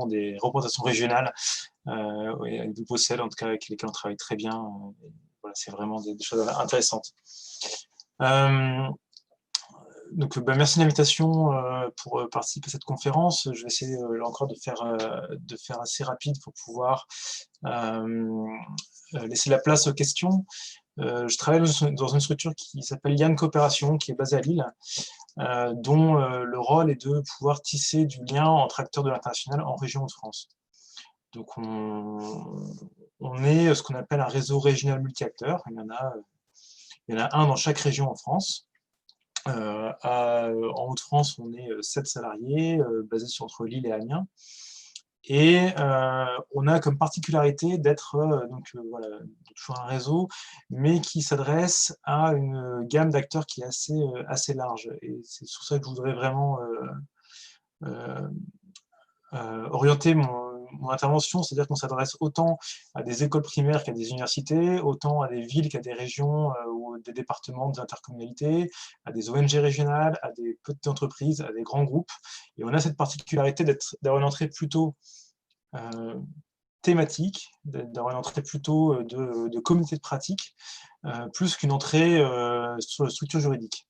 des représentations régionales, avec de Bruxelles, en tout cas, avec lesquelles on travaille très bien. Voilà, c'est vraiment des choses intéressantes. Donc, merci de l'invitation pour participer à cette conférence. Je vais essayer là encore de faire assez rapide pour pouvoir laisser la place aux questions. Je travaille dans une structure qui s'appelle Yann Coopération, qui est basée à Lille, dont le rôle est de pouvoir tisser du lien entre acteurs de l'international en région de France. Donc, on est ce qu'on appelle un réseau régional multi-acteurs. Il y en a un dans chaque région en France. En Hauts-de-France, on est 7 salariés, basés entre Lille et Amiens. Et on a comme particularité d'être voilà, toujours un réseau, mais qui s'adresse à une gamme d'acteurs qui est assez large. Et c'est sur ça que je voudrais vraiment orienter mon intervention, c'est-à-dire qu'on s'adresse autant à des écoles primaires qu'à des universités, autant à des villes qu'à des régions ou des départements, des intercommunalités, à des ONG régionales, à des petites entreprises, à des grands groupes. Et on a cette particularité d'avoir une entrée plutôt thématique, d'avoir une entrée plutôt de communauté de pratique, plus qu'une entrée sur la structure juridique.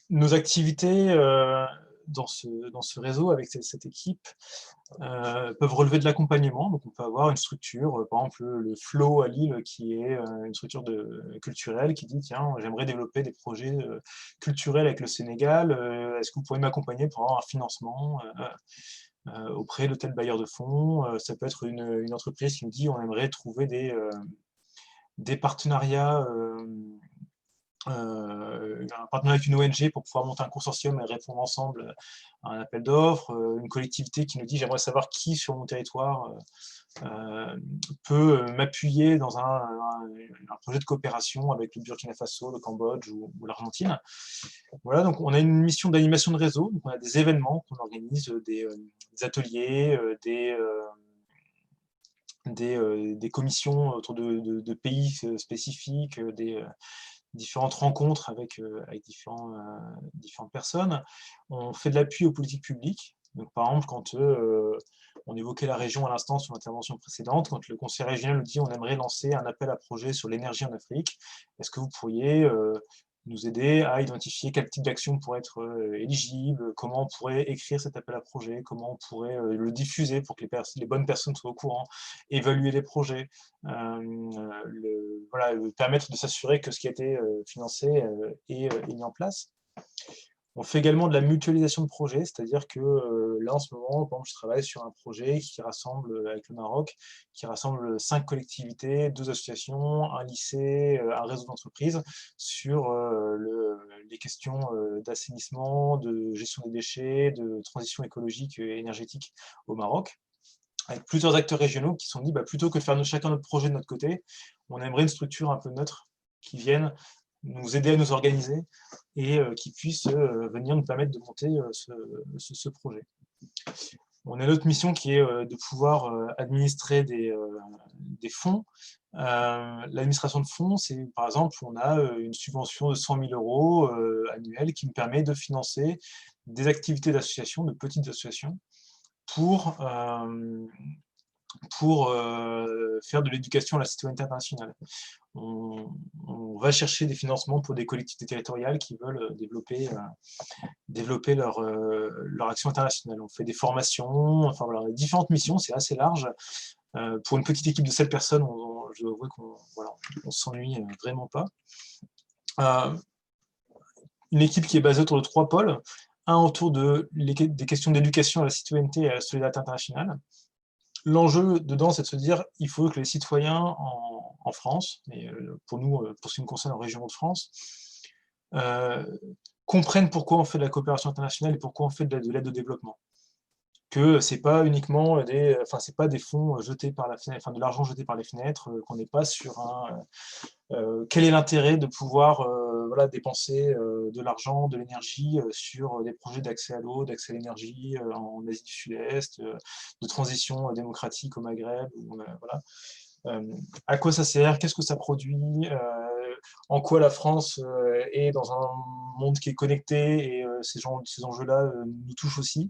Nos activités dans ce réseau, avec cette équipe, peuvent relever de l'accompagnement. Donc, on peut avoir une structure, par exemple le Flow à Lille, qui est une structure culturelle qui dit « Tiens, j'aimerais développer des projets culturels avec le Sénégal. Est-ce que vous pourriez m'accompagner pour avoir un financement auprès de tel bailleur de fonds ?» Ça peut être une entreprise qui nous dit « On aimerait trouver des partenariats un partenariat avec une ONG pour pouvoir monter un consortium et répondre ensemble à un appel d'offres, une collectivité qui nous dit j'aimerais savoir qui sur mon territoire peut m'appuyer dans un projet de coopération avec le Burkina Faso, le Cambodge ou l'Argentine. Voilà, donc on a une mission d'animation de réseau, donc on a des événements qu'on organise, des ateliers, des commissions autour de pays spécifiques, des différentes rencontres avec différentes personnes. On fait de l'appui aux politiques publiques. Donc, par exemple, quand on évoquait la région à l'instant sur l'intervention précédente, quand le conseil régional nous dit on aimerait lancer un appel à projet sur l'énergie en Afrique, est-ce que vous pourriez nous aider à identifier quel type d'action pourrait être éligible, comment on pourrait écrire cet appel à projet, comment on pourrait le diffuser pour que les bonnes personnes soient au courant, évaluer les projets, voilà, permettre de s'assurer que ce qui a été financé est mis en place. On fait également de la mutualisation de projets, c'est-à-dire que là, en ce moment, par exemple, je travaille sur un projet qui rassemble, avec le Maroc, qui rassemble 5 collectivités, 2 associations, un lycée, un réseau d'entreprises, sur les questions d'assainissement, de gestion des déchets, de transition écologique et énergétique au Maroc, avec plusieurs acteurs régionaux qui se sont dit, plutôt que de faire chacun notre projet de notre côté, on aimerait une structure un peu neutre qui vienne nous aider à nous organiser et qui puisse venir nous permettre de monter ce projet. On a notre mission qui est de pouvoir administrer des fonds. L'administration de fonds, c'est par exemple, on a une subvention de 100 000 € annuelle qui nous permet de financer des activités d'association, de petites associations, pour faire de l'éducation à la citoyenneté internationale. On va chercher des financements pour des collectivités territoriales qui veulent développer leur action internationale. On fait des formations, enfin voilà, différentes missions, c'est assez large. Pour une petite équipe de 7 personnes, je dois avouer qu'on s'ennuie vraiment pas. Une équipe qui est basée autour de 3 pôles. Un autour des questions d'éducation à la citoyenneté et à la solidarité internationale. L'enjeu dedans, c'est de se dire il faut que les citoyens en France, et pour nous, pour ce qui nous concerne en région de France, comprennent pourquoi on fait de la coopération internationale et pourquoi on fait de l'aide au développement. Que c'est pas uniquement c'est pas des fonds jetés par la fenêtre, de l'argent jeté par les fenêtres, qu'on n'est pas sur quel est l'intérêt de pouvoir dépenser de l'argent, de l'énergie sur des projets d'accès à l'eau, d'accès à l'énergie en Asie du Sud-Est, de transition démocratique au Maghreb, à quoi ça sert, qu'est-ce que ça produit, en quoi la France est dans un monde qui est connecté, et ces enjeux-là nous touchent aussi.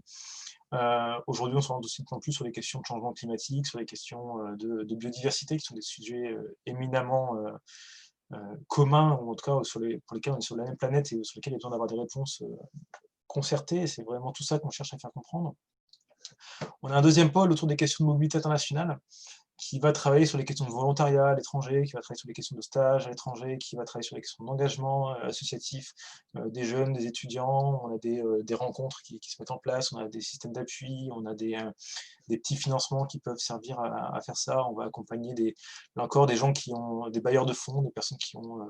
Aujourd'hui, on se rend aussi de plus sur les questions de changement climatique, sur les questions de biodiversité, qui sont des sujets éminemment communs, ou en tout cas pour lesquels on est sur la même planète et sur lesquels il y a besoin d'avoir des réponses concertées. C'est vraiment tout ça qu'on cherche à faire comprendre. On a un deuxième pôle autour des questions de mobilité internationale, qui va travailler sur les questions de volontariat à l'étranger, qui va travailler sur les questions de stage à l'étranger, qui va travailler sur les questions d'engagement associatif des jeunes, des étudiants. On a des rencontres qui se mettent en place, on a des systèmes d'appui, on a des petits financements qui peuvent servir à faire ça. On va accompagner là encore des gens qui ont des bailleurs de fonds, des personnes qui ont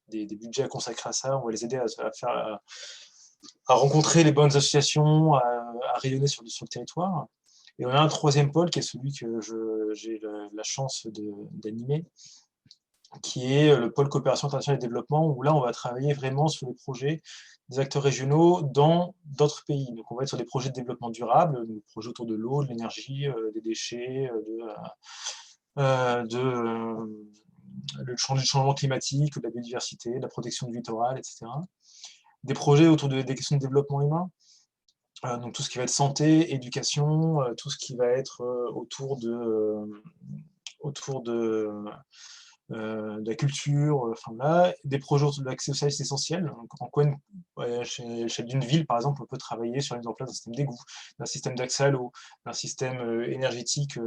des budgets à consacrer à ça. On va les aider à rencontrer les bonnes associations, à rayonner sur le territoire. Et on a un troisième pôle qui est celui que j'ai la chance d'animer, qui est le pôle coopération internationale et développement, où là on va travailler vraiment sur les projets des acteurs régionaux dans d'autres pays. Donc on va être sur des projets de développement durable, des projets autour de l'eau, de l'énergie, des déchets, le changement climatique, de la biodiversité, de la protection du littoral, etc. Des projets autour des questions de développement humain, donc tout ce qui va être santé, éducation, tout ce qui va être autour de la culture, enfin là, des projets autour de l'accès aux services essentiels. Donc, à l'échelle d'une ville, par exemple, on peut travailler sur la mise en place d'un système d'égout, d'un système d'accès à l'eau, d'un système énergétique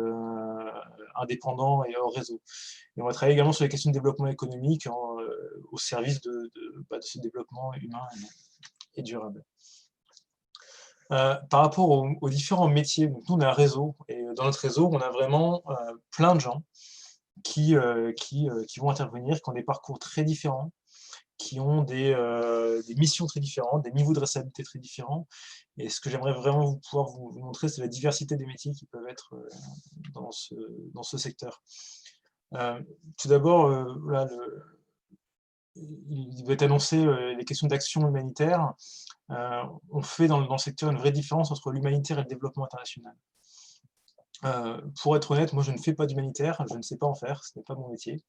indépendant et hors réseau. Et on va travailler également sur les questions de développement économique au service de ce développement humain et durable. Par rapport aux différents métiers, donc nous on a un réseau, et dans notre réseau on a vraiment plein de gens qui vont intervenir, qui ont des parcours très différents, qui ont des missions très différentes, des niveaux de responsabilité très différents. Et ce que j'aimerais vraiment pouvoir vous montrer, c'est la diversité des métiers qui peuvent être dans ce secteur. Tout d'abord, là, il va être annoncé les questions d'action humanitaire. On fait dans le secteur une vraie différence entre l'humanitaire et le développement international. Pour être honnête, moi je ne fais pas d'humanitaire, je ne sais pas en faire, ce n'est pas mon métier.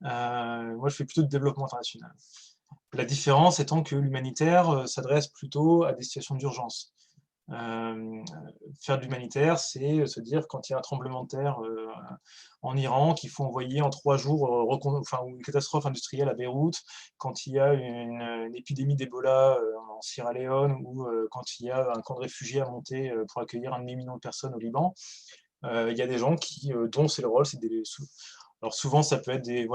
Moi je fais plutôt de développement international. La différence étant que l'humanitaire s'adresse plutôt à des situations d'urgence. Faire de l'humanitaire, c'est se dire quand il y a un tremblement de terre en Iran, qu'il faut envoyer en 3 jours, ou une catastrophe industrielle à Beyrouth, quand il y a une épidémie d'Ebola en Sierra Leone, ou quand il y a un camp de réfugiés à monter pour accueillir 1,5 million de personnes au Liban. Il y a des gens dont c'est le rôle, c'est alors souvent, ça peut être des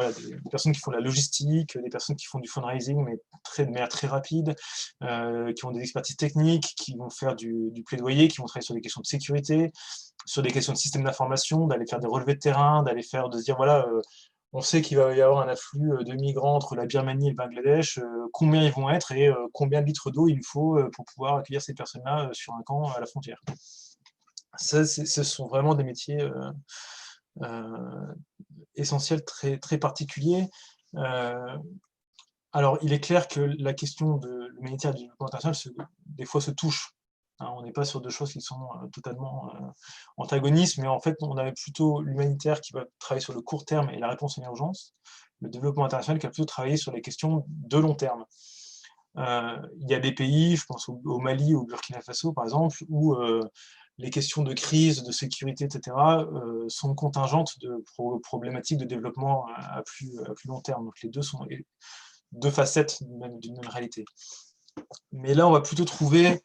personnes qui font de la logistique, des personnes qui font du fundraising, mais de manière très rapide, qui ont des expertises techniques, qui vont faire du plaidoyer, qui vont travailler sur des questions de sécurité, sur des questions de système d'information, d'aller faire des relevés de terrain, de se dire, voilà, on sait qu'il va y avoir un afflux de migrants entre la Birmanie et le Bangladesh, combien ils vont être et combien de litres d'eau il nous faut pour pouvoir accueillir ces personnes-là sur un camp à la frontière. Ça, ce sont vraiment des métiers essentiels, très, très particuliers. Alors, il est clair que la question de l'humanitaire et du développement international, des fois, se touche. Hein, on n'est pas sur deux choses qui sont totalement antagonistes, mais en fait, on a plutôt l'humanitaire qui va travailler sur le court terme et la réponse à l'urgence, le développement international qui va plutôt travailler sur les questions de long terme. Il y a des pays, je pense au Mali, au Burkina Faso, par exemple, où les questions de crise, de sécurité, etc., sont contingentes de problématiques de développement à plus long terme. Donc les deux sont deux facettes d'une même réalité. Mais là, on va plutôt trouver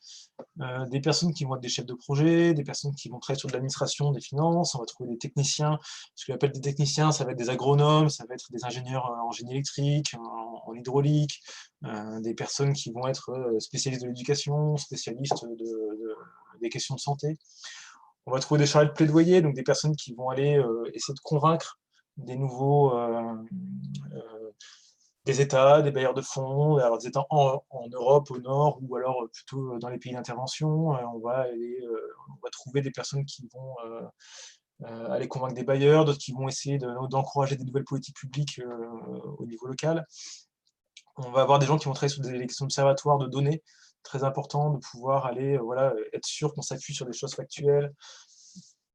des personnes qui vont être des chefs de projet, des personnes qui vont travailler sur de l'administration, des finances, on va trouver des techniciens. Ce qu'on appelle des techniciens, ça va être des agronomes, ça va être des ingénieurs en génie électrique, en hydraulique, des personnes qui vont être spécialistes de l'éducation, spécialistes des questions de santé. On va trouver des chargés de plaidoyer, donc des personnes qui vont aller essayer de convaincre des nouveaux des États, des bailleurs de fonds, alors des États en Europe, au nord, ou alors plutôt dans les pays d'intervention. On va trouver des personnes qui vont aller convaincre des bailleurs, d'autres qui vont essayer d'encourager des nouvelles politiques publiques au niveau local. On va avoir des gens qui vont travailler sur des questions d'observatoires de données, très important de pouvoir aller être sûr qu'on s'appuie sur des choses factuelles,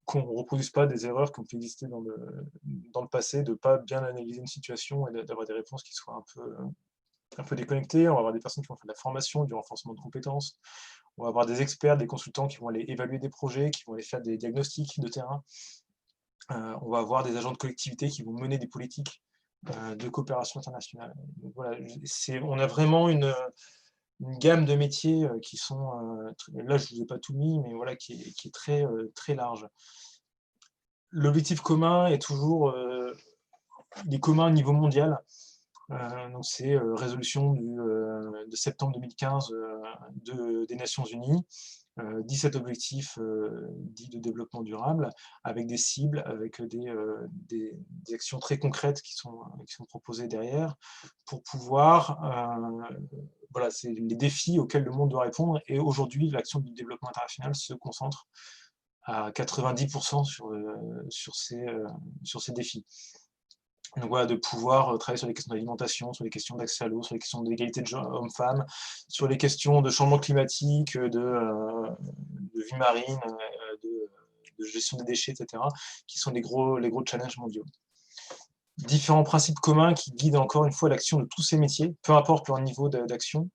qu'on ne reproduise pas des erreurs qui ont pu exister dans le passé, de ne pas bien analyser une situation et d'avoir des réponses qui soient un peu déconnectées. On va avoir des personnes qui vont faire de la formation, du renforcement de compétences. On va avoir des experts, des consultants qui vont aller évaluer des projets, qui vont aller faire des diagnostics de terrain. On va avoir des agents de collectivité qui vont mener des politiques de coopération internationale. Donc, voilà, on a vraiment une gamme de métiers qui sont, là je ne vous ai pas tout mis, mais voilà, qui est très, très large. L'objectif commun est toujours, il est commun au niveau mondial. Donc c'est résolution de septembre 2015 des Nations Unies, 17 objectifs dits de développement durable, avec des cibles, avec des actions très concrètes qui sont proposées derrière, pour pouvoir, voilà, c'est les défis auxquels le monde doit répondre, et aujourd'hui l'action du développement international se concentre à 90% sur ces défis. Donc voilà, de pouvoir travailler sur les questions d'alimentation, sur les questions d'accès à l'eau, sur les questions d'égalité de hommes-femmes, sur les questions de changement climatique, de vie marine, de gestion des déchets, etc., qui sont les gros challenges mondiaux. Différents principes communs qui guident encore une fois l'action de tous ces métiers, peu importe leur niveau d'action.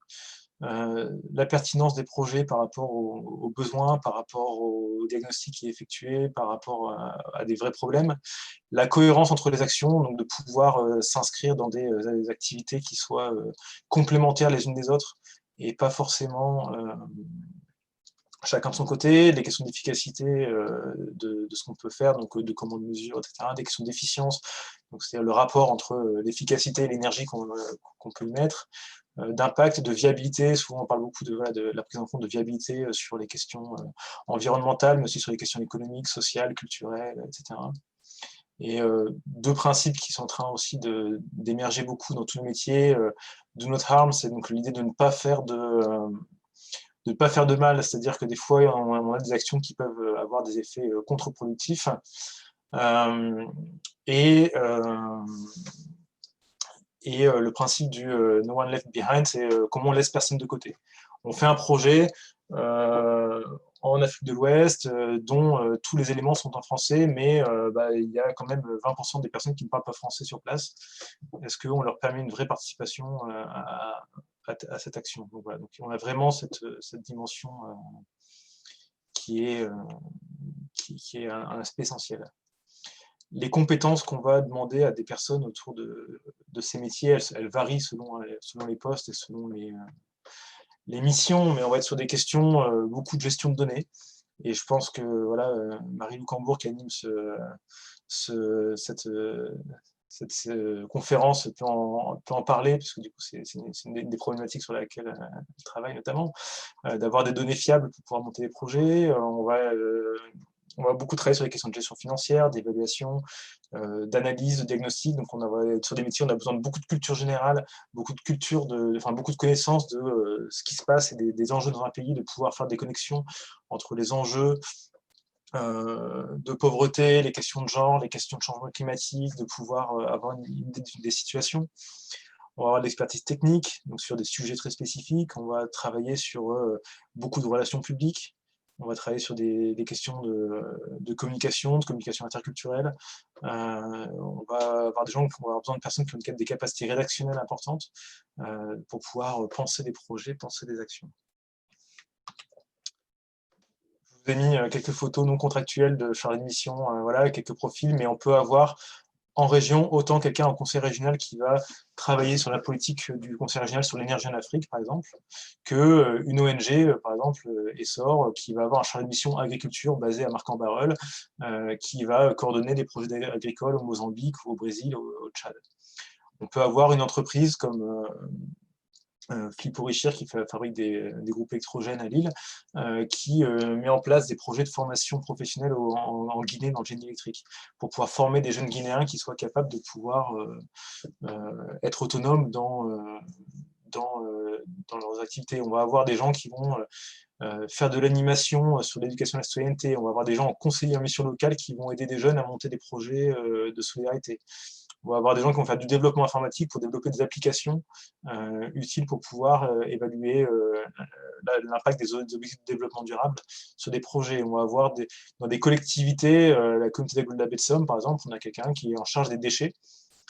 La pertinence des projets par rapport aux besoins, par rapport au diagnostic qui est effectué, par rapport à des vrais problèmes, la cohérence entre les actions, donc de pouvoir s'inscrire dans des activités qui soient complémentaires les unes des autres, et pas forcément chacun de son côté, des questions d'efficacité de ce qu'on peut faire, donc de comment on mesure, etc., des questions d'efficience, donc c'est-à-dire le rapport entre l'efficacité et l'énergie qu'on peut y mettre, d'impact, de viabilité. Souvent on parle beaucoup de la prise en compte de viabilité sur les questions environnementales, mais aussi sur les questions économiques, sociales, culturelles, etc. Et deux principes qui sont en train aussi d'émerger beaucoup dans tout le métier. Do not harm, c'est donc l'idée de ne pas faire de mal, c'est-à-dire que des fois on a des actions qui peuvent avoir des effets contre-productifs. Et le principe du no one left behind, c'est comment on laisse personne de côté. On fait un projet en Afrique de l'Ouest dont tous les éléments sont en français, mais il y a quand même 20% des personnes qui ne parlent pas français sur place. Est-ce qu'on leur permet une vraie participation à cette action? Donc, voilà, donc on a vraiment cette dimension qui est un aspect essentiel. Les compétences qu'on va demander à des personnes autour de ces métiers, elles varient selon les postes et selon les missions, mais on va être sur des questions, beaucoup de gestion de données. Et je pense que voilà, Marie Luxembourg qui anime cette conférence peut en parler, parce que du coup c'est une des problématiques sur laquelle elle travaille notamment, d'avoir des données fiables pour pouvoir monter des projets. On va beaucoup travailler sur les questions de gestion financière, d'évaluation, d'analyse, de diagnostic. Donc sur des métiers, on a besoin de beaucoup de culture générale, beaucoup de culture, beaucoup de connaissances de ce qui se passe et des enjeux dans un pays, de pouvoir faire des connexions entre les enjeux de pauvreté, les questions de genre, les questions de changement climatique, de pouvoir avoir une idée des situations. On va avoir de l'expertise technique, donc sur des sujets très spécifiques. On va travailler sur beaucoup de relations publiques. On va travailler sur des questions de communication interculturelle. On va avoir on va avoir besoin de personnes qui ont des capacités rédactionnelles importantes pour pouvoir penser des projets, penser des actions. Je vous ai mis quelques photos non contractuelles de chargés de mission, voilà, quelques profils, mais on peut avoir en région autant quelqu'un en conseil régional qui va travailler sur la politique du conseil régional sur l'énergie en Afrique, par exemple, qu'une ONG, par exemple, Essor, qui va avoir un chargé de mission agriculture basé à Marc-en-Barœul, qui va coordonner des projets agricoles au Mozambique, ou au Brésil, au Tchad. On peut avoir une entreprise comme Flippo Richir qui fabrique des groupes électrogènes à Lille, qui met en place des projets de formation professionnelle en Guinée dans le génie électrique, pour pouvoir former des jeunes Guinéens qui soient capables de pouvoir être autonomes dans leurs activités. On va avoir des gens qui vont faire de l'animation sur l'éducation à la citoyenneté. On va avoir des gens en conseiller en mission locale qui vont aider des jeunes à monter des projets de solidarité. On va avoir des gens qui vont faire du développement informatique pour développer des applications utiles pour pouvoir évaluer l'impact des objectifs de développement durable sur des projets. On va avoir dans des collectivités, la communauté de la baie de Somme, par exemple, on a quelqu'un qui est en charge des déchets,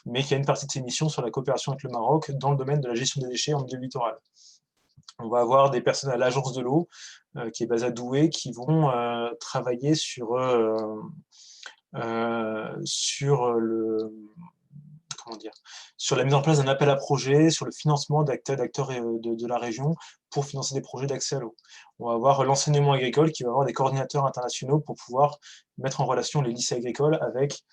mais qui a une partie de ses missions sur la coopération avec le Maroc dans le domaine de la gestion des déchets en milieu littoral. On va avoir des personnes à l'agence de l'eau, qui est basée à Douai, qui vont travailler sur sur la mise en place d'un appel à projet, sur le financement d'acteurs de la région pour financer des projets d'accès à l'eau. On va avoir l'enseignement agricole qui va avoir des coordinateurs internationaux pour pouvoir mettre en relation les lycées agricoles avec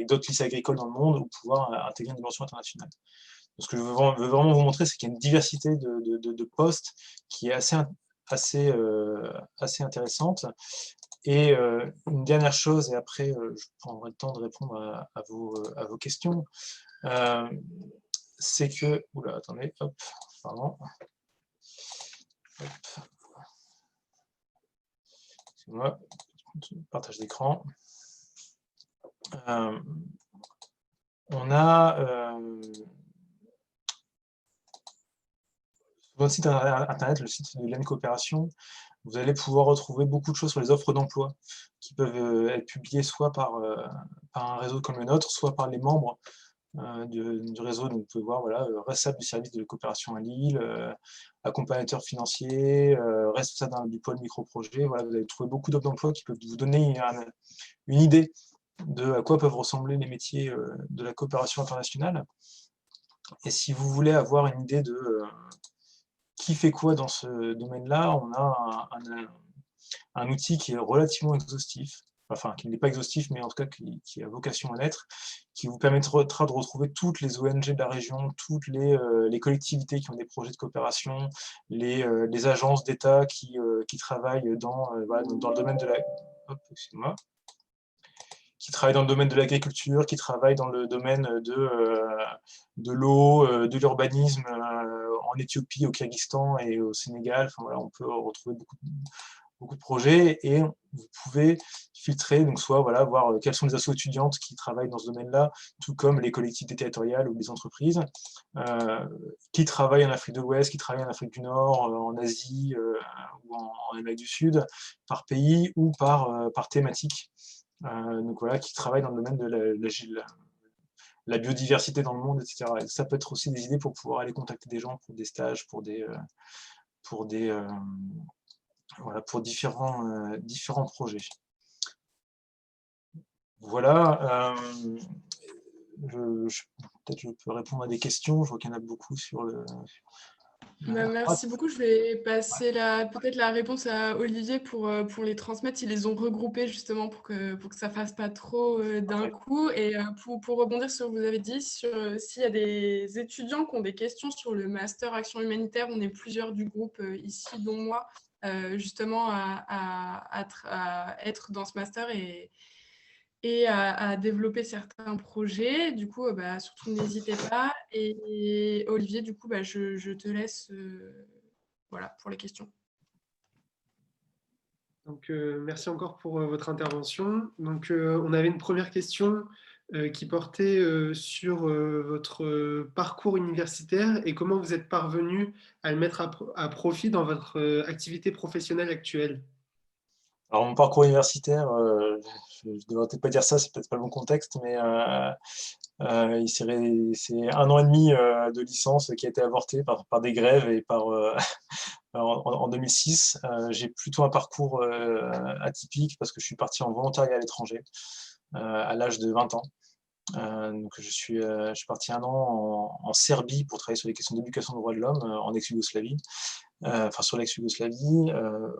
d'autres lycées agricoles dans le monde ou pouvoir intégrer une dimension internationale. Donc, ce que je veux vraiment vous montrer, c'est qu'il y a une diversité de postes qui est assez intéressante. Et une dernière chose, et après je prendrai le temps de répondre à vos questions, c'est que... Oula, attendez, hop, pardon. Excusez-moi, partage d'écran. On a sur notre site internet, le site de l'Aine Coopération, vous allez pouvoir retrouver beaucoup de choses sur les offres d'emploi qui peuvent être publiées soit par un réseau comme le nôtre, soit par les membres du réseau. Donc vous pouvez voir, voilà, responsable du service de coopération à Lille, accompagnateur financier, responsable du pôle micro-projet. Voilà, vous allez trouver beaucoup d'offres d'emploi qui peuvent vous donner une idée de à quoi peuvent ressembler les métiers de la coopération internationale. Et si vous voulez avoir une idée de qui fait quoi dans ce domaine-là, on a un outil qui est relativement exhaustif, enfin qui n'est pas exhaustif, mais en tout cas qui a vocation à l'être, qui vous permettra de retrouver toutes les ONG de la région, toutes les collectivités qui ont des projets de coopération, les agences d'État qui travaillent voilà, dans le domaine de la... Hop, excusez-moi, qui travaillent dans le domaine de l'agriculture, qui travaillent dans le domaine de l'eau, de l'urbanisme en Éthiopie, au Kyrgyzstan et au Sénégal. Enfin, voilà, on peut retrouver beaucoup de projets et vous pouvez filtrer, donc soit voilà, voir quelles sont les assos étudiantes qui travaillent dans ce domaine-là, tout comme les collectivités territoriales ou les entreprises, qui travaillent en Afrique de l'Ouest, qui travaillent en Afrique du Nord, en Asie ou en Amérique du Sud, par pays ou par thématique. Donc voilà, qui travaillent dans le domaine de la biodiversité dans le monde, etc. Et ça peut être aussi des idées pour pouvoir aller contacter des gens pour des stages, voilà, pour différents projets. Voilà, peut-être je peux répondre à des questions, je vois qu'il y en a beaucoup sur le... Merci beaucoup. Je vais passer peut-être la réponse à Olivier pour les transmettre. Ils les ont regroupés justement pour que ça fasse pas trop d'un coup. Et pour rebondir sur ce que vous avez dit, s'il y a des étudiants qui ont des questions sur le master action humanitaire, on est plusieurs du groupe ici, dont moi, justement à être dans ce master et à développer certains projets. Du coup, surtout n'hésitez pas. Et Olivier, du coup, je te laisse voilà, pour les questions. Donc, merci encore pour votre intervention. Donc, on avait une première question qui portait sur votre parcours universitaire et comment vous êtes parvenu à le mettre à profit dans votre activité professionnelle actuelle. Alors, mon parcours universitaire, je ne devrais peut-être pas dire ça, c'est peut-être pas le bon contexte, mais c'est 1 an et demi de licence qui a été avorté par des grèves et en 2006. J'ai plutôt un parcours atypique parce que je suis parti en volontariat à l'étranger à l'âge de 20 ans. Donc je suis parti 1 an en Serbie pour travailler sur les questions d'éducation des droits de l'homme en ex-Yougoslavie. Enfin sur l'ex-Yougoslavie,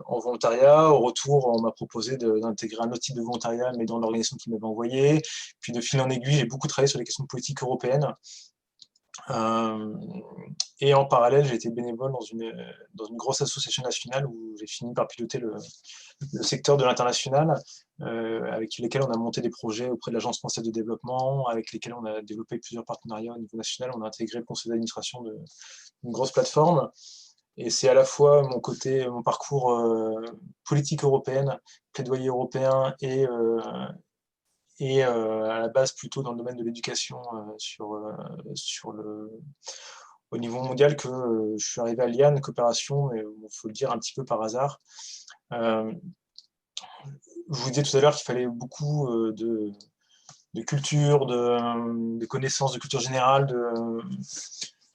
en volontariat. Au retour, on m'a proposé d'intégrer un autre type de volontariat, mais dans l'organisation qui m'avait envoyé. Puis de fil en aiguille, j'ai beaucoup travaillé sur les questions de politique européenne. Et en parallèle, j'ai été bénévole dans une grosse association nationale où j'ai fini par piloter le secteur de l'international, avec lesquels on a monté des projets auprès de l'Agence française de développement, avec lesquels on a développé plusieurs partenariats au niveau national. On a intégré le conseil d'administration d'une grosse plateforme. Et c'est à la fois mon parcours politique européenne, plaidoyer européen et à la base plutôt dans le domaine de l'éducation au niveau mondial que je suis arrivé à Liane Coopération, mais il faut le dire un petit peu par hasard. Je vous disais tout à l'heure qu'il fallait beaucoup de culture, de connaissances de culture générale,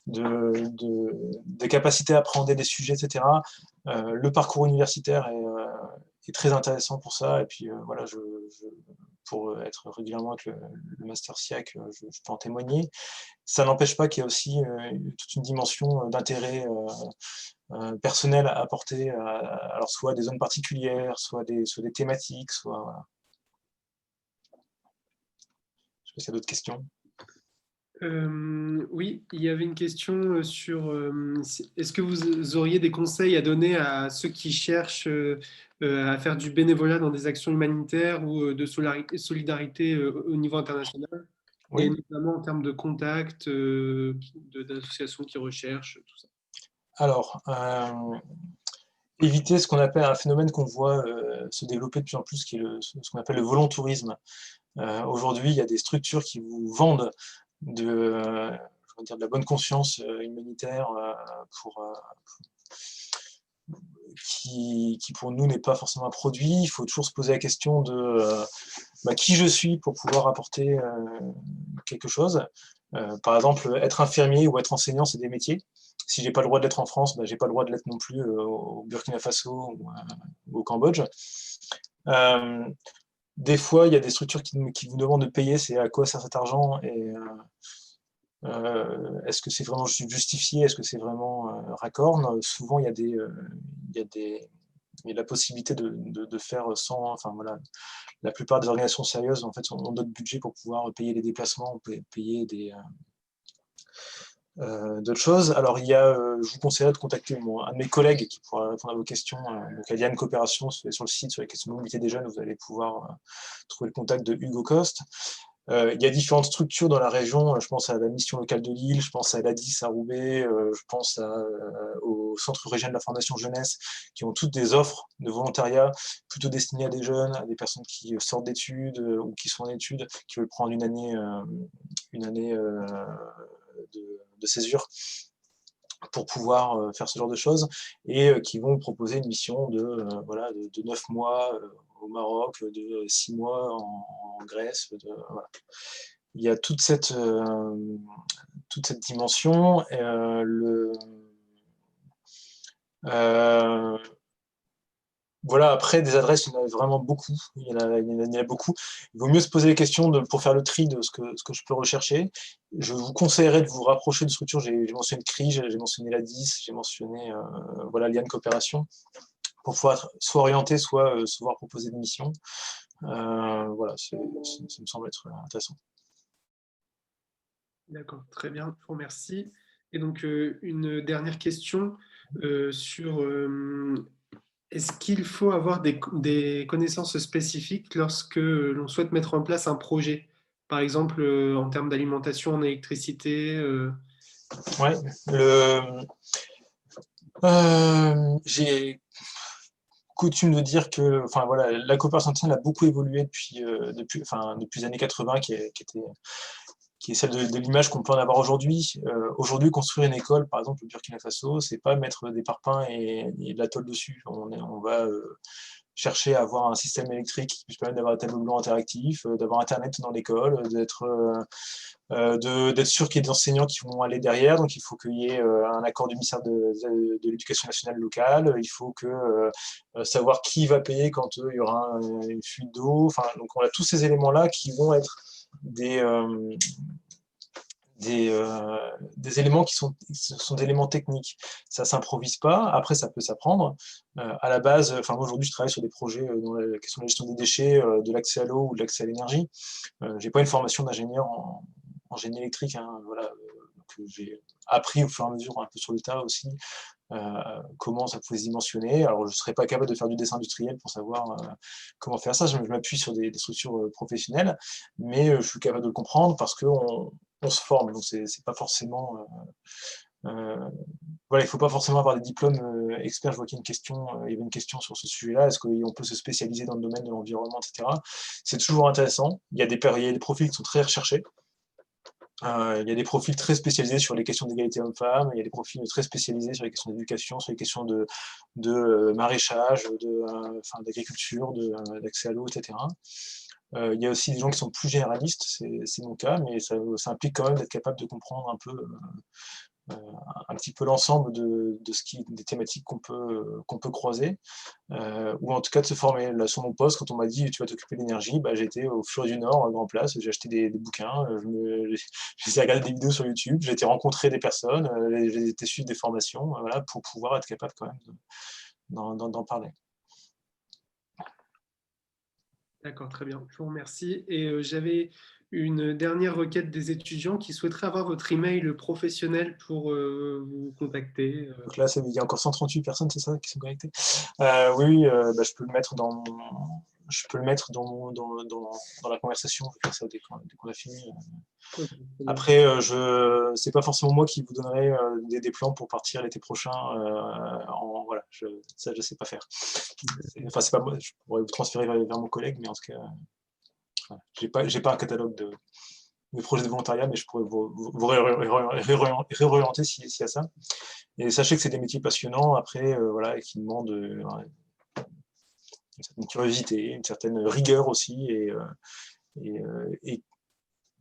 des capacités à appréhender des sujets, etc. Le parcours universitaire est très intéressant pour ça. Et puis voilà, pour être régulièrement avec le Master SIAC, je peux en témoigner. Ça n'empêche pas qu'il y a aussi toute une dimension d'intérêt personnel à apporter, alors soit des zones particulières, soit des thématiques, soit... Voilà. Je sais pas s'il y a d'autres questions. Oui, il y avait une question sur est-ce que vous auriez des conseils à donner à ceux qui cherchent à faire du bénévolat dans des actions humanitaires ou de solidarité au niveau international, et Oui. notamment en termes de contacts, d'associations qui recherchent, tout ça? Alors, éviter ce qu'on appelle un phénomène qu'on voit se développer de plus en plus, qui est ce qu'on appelle le volontourisme. Aujourd'hui, il y a des structures qui vous vendent de la bonne conscience humanitaire qui pour nous n'est pas forcément un produit. Il faut toujours se poser la question de qui je suis pour pouvoir apporter quelque chose. Par exemple, être infirmier ou être enseignant, c'est des métiers. Si j'ai pas le droit de l'être en France, j'ai pas le droit de l'être non plus au Burkina Faso ou au Cambodge. Des fois, il y a des structures qui vous demandent de payer, c'est à quoi sert cet argent et est-ce que c'est vraiment justifié, est-ce que c'est vraiment raccord? Souvent, il y a la possibilité de faire sans... Enfin, voilà, la plupart des organisations sérieuses en fait, ont d'autres budgets pour pouvoir payer les déplacements, payer d'autres choses. Alors, je vous conseillerais de contacter un de mes collègues qui pourra répondre à vos questions. Donc, à Liane Coopération, sur le site, sur les questions de mobilité des jeunes, vous allez pouvoir trouver le contact de Hugo Coste. Il y a différentes structures dans la région. Je pense à la mission locale de Lille, je pense à l'ADIS à Roubaix, je pense au Centre régional de la formation jeunesse, qui ont toutes des offres de volontariat plutôt destinées à des jeunes, à des personnes qui sortent d'études ou qui sont en études, qui veulent prendre une année de césure pour pouvoir faire ce genre de choses, et qui vont proposer une mission de 9 mois au Maroc, de 6 mois en Grèce. Voilà. Il y a toute cette dimension. Voilà, après, des adresses, il y en a vraiment beaucoup. Il y en a beaucoup. Il vaut mieux se poser les questions pour faire le tri de ce que je peux rechercher. Je vous conseillerais de vous rapprocher de structures. J'ai mentionné CRI, j'ai mentionné l'ADIS, j'ai mentionné Liane Coopération, pour pouvoir être soit orienté, soit se voir proposer des missions. Voilà, ça me semble être intéressant. D'accord, très bien, je vous remercie. Et donc, une dernière question sur est-ce qu'il faut avoir des connaissances spécifiques lorsque l'on souhaite mettre en place un projet? Par exemple, en termes d'alimentation en électricité. Ouais, j'ai coutume de dire que la coopération internationale a beaucoup évolué depuis les années 80, qui est celle de l'image qu'on peut en avoir aujourd'hui. Aujourd'hui, construire une école, par exemple au Burkina Faso, c'est pas mettre des parpaings et de la tôle dessus. On va chercher à avoir un système électrique qui puisse permettre d'avoir un tableau blanc interactif, d'avoir Internet dans l'école, d'être sûr qu'il y ait des enseignants qui vont aller derrière. Donc il faut qu'il y ait un accord du ministère de l'Éducation nationale locale. Il faut savoir qui va payer quand il y aura une fuite d'eau. Donc on a tous ces éléments-là qui vont être des éléments qui sont des éléments techniques. Ça s'improvise pas. Après, ça peut s'apprendre. À la base, moi aujourd'hui, je travaille sur des projets dans la question de la gestion des déchets, de l'accès à l'eau ou de l'accès à l'énergie. J'ai pas une formation d'ingénieur en génie électrique. Voilà. Donc, j'ai appris au fur et à mesure un peu sur le tas aussi comment ça pouvait se dimensionner. Alors, je ne serais pas capable de faire du dessin industriel pour savoir comment faire ça. Je m'appuie sur des structures professionnelles, mais je suis capable de le comprendre parce qu'on se forme. Donc, c'est pas forcément Voilà, il ne faut pas forcément avoir des diplômes experts. Je vois qu'il y a il y avait une question sur ce sujet-là. Est-ce qu'on peut se spécialiser dans le domaine de l'environnement, etc. C'est toujours intéressant. Il y a des profils qui sont très recherchés. Il y a des profils très spécialisés sur les questions d'égalité hommes-femmes, il y a des profils très spécialisés sur les questions d'éducation, sur les questions de maraîchage, d'agriculture, d'accès à l'eau, etc. Il y a aussi des gens qui sont plus généralistes, c'est mon cas, mais ça implique quand même d'être capable de comprendre un petit peu l'ensemble des thématiques qu'on peut croiser, ou en tout cas de se former. Là, sur mon poste, quand on m'a dit tu vas t'occuper de l'énergie, bah, j'étais au Furet du Nord, à Grand Place, j'ai acheté des bouquins, j'ai essayé de regarder des vidéos sur YouTube, j'ai été rencontrer des personnes, j'ai été suivre des formations, voilà, pour pouvoir être capable quand même d'en parler. D'accord, très bien. Je vous remercie. Et j'avais une dernière requête des étudiants qui souhaiteraient avoir votre email professionnel pour vous contacter. Donc là, il y a encore 138 personnes, c'est ça, qui sont connectées. Oui, bah, je peux le mettre dans la conversation. Je vais faire ça dès qu'on a fini. Après, c'est pas forcément moi qui vous donnerai des plans pour partir l'été prochain. Voilà, ça, je sais pas faire. Enfin, c'est pas moi. Je pourrais vous transférer vers mon collègue, mais en tout cas, voilà. J'ai pas un catalogue de projets de volontariat, mais je pourrais vous réorienter s'il y a ça. Et sachez que c'est des métiers passionnants, après, voilà, qui demandent une certaine curiosité, une certaine rigueur aussi. Et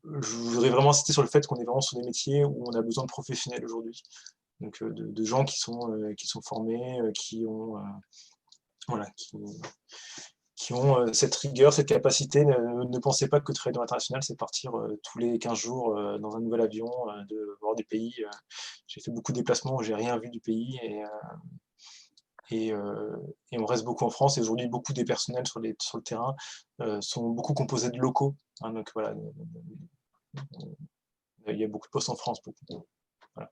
je voudrais vraiment insister sur le fait qu'on est vraiment sur des métiers où on a besoin de professionnels aujourd'hui. Donc, de gens qui sont formés, voilà, qui ont cette rigueur, cette capacité. Ne pensez pas que travailler dans l'international, c'est partir tous les 15 jours dans un nouvel avion, de voir des pays. J'ai fait beaucoup de déplacements où j'ai rien vu du pays et on reste beaucoup en France. Et aujourd'hui, beaucoup des personnels sur le terrain sont beaucoup composés de locaux. Hein, donc voilà, il y a beaucoup de postes en France. Voilà.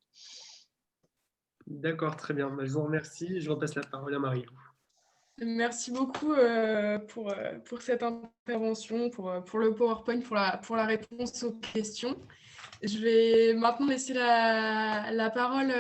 D'accord, très bien. Je vous remercie. Je repasse la parole à Marie. Merci beaucoup pour cette intervention, pour le PowerPoint, pour la réponse aux questions. Je vais maintenant laisser la parole